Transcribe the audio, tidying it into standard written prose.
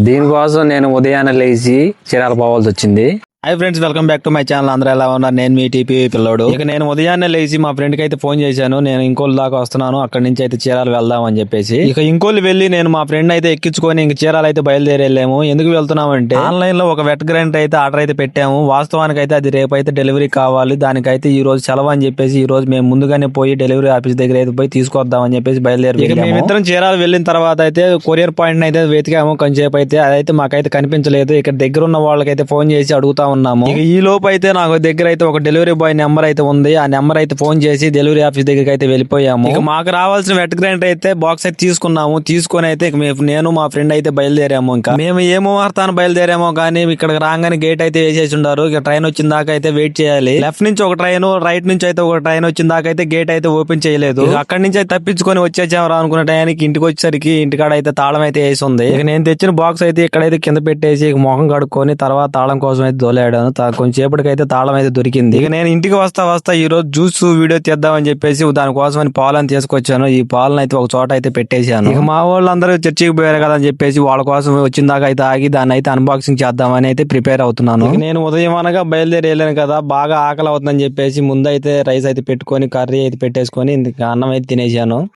దీనికోసం నేను ఉదయాన్నే లేచి చీరాల పోవాల్సి వచ్చింది. Hi friends, welcome back to my channel. అందరూ ఎలా ఉన్నారు? నేను మీ టీపీ పిల్లోడు. ఇక నేను ఉదయాన్నే లేచి మా ఫ్రెండ్ కి అయితే ఫోన్ చేశాను. నేను ఇంకోల్ దాకా వస్తున్నాను, అక్కడి నుంచి అయితే చీరాలు వెళ్దాం అని చెప్పేసి. ఇక ఇంకోల్ వెళ్ళి నేను మా ఫ్రెండ్ అయితే ఎక్కించుకొని ఇంక చీరాలు అయితే బయలుదేరి వెళ్ళాము. ఎందుకు వెళ్తున్నాం అంటే ఆన్లైన్ లో ఒక వెట్ గ్రైండర్ అయితే ఆర్డర్ అయితే పెట్టాము. వాస్తవానికి అయితే అది రేపు అయితే డెలివరీ కావాలి. దానికైతే ఈ రోజు సెలవు అని చెప్పేసి ఈ రోజు మేము ముందుగానే పోయి డెలివరీ ఆఫీస్ దగ్గర అయితే పోయి తీసుకొద్దాం అని చెప్పేసి బయలుదేరి. ఇక మేమిద్దరం చీరాలు వెళ్ళిన తర్వాత అయితే కొరియర్ పాయింట్ అయితే వెతికాము. కొంచెంసేపు అయితే అదైతే మాకైతే కనిపించలేదు. ఇక్కడ దగ్గర ఉన్న వాళ్ళకైతే ఫోన్ చేసి అడుగుతా ఉన్నాము. ఇక ఈ లోపు అయితే నాకు దగ్గర అయితే ఒక డెలివరీ బాయ్ నెంబర్ అయితే ఉంది. ఆ నెంబర్ అయితే ఫోన్ చేసి డెలివరీ ఆఫీస్ దగ్గరికి అయితే వెళ్ళిపోయాము. ఇక మాకు రావాల్సిన వెట్ గ్రైండర్ అయితే బాక్స్ అయితే తీసుకున్నాము. తీసుకొని అయితే నేను మా ఫ్రెండ్ అయితే బయలుదేరాము. ఇంకా మేము ఏమో వార్తాను బయలుదేరామో కానీ ఇక్కడ రాగానే గేట్ అయితే వేసేసి ఉండారు. ఇక ట్రైన్ వచ్చిన దాకా అయితే వెయిట్ చేయాలి. లెఫ్ట్ నుంచి ఒక ట్రైన్, రైట్ నుంచి అయితే ఒక ట్రైన్ వచ్చిన దాకా అయితే గేట్ అయితే ఓపెన్ చేయలేదు. అక్కడి నుంచి అయితే తప్పించుకొని వచ్చేసాము అనుకున్న టైంకి ఇంటికి వచ్చేసరికి ఇంటికాడ అయితే తాళం అయితే వేసి ఉంది. ఇక నేను తెచ్చిన బాక్స్ అయితే ఇక్కడైతే కింద పెట్టేసి మొహం కడుక్కొని తర్వాత తాళం కోసం అయితే దొలాడాను. కొంచెంసేపటికైతే తాళం అయితే దొరికింది. ఇక నేను ఇంటికి వస్తా ఈ రోజు జ్యూస్ వీడియో తీద్దామని చెప్పేసి దానికోసం అని పాలను తీసుకొచ్చాను. ఈ పాలను అయితే ఒక చోట అయితే పెట్టేశాను. ఇక మా వాళ్ళందరూ చర్చికి పోయారు కదా అని చెప్పేసి వాళ్ళ కోసం వచ్చిన దాకా అయితే ఆగి దాన్ని అయితే అన్బాక్సింగ్ చేద్దామని అయితే ప్రిపేర్ అవుతున్నాను. నేను ఉదయం అనగా బయలుదేరి వెళ్ళాను కదా, బాగా ఆకలి అవుతుందని చెప్పేసి ముందు అయితే రైస్ అయితే పెట్టుకొని కర్రీ అయితే పెట్టేసుకొని అన్నం అయితే తినేసాను.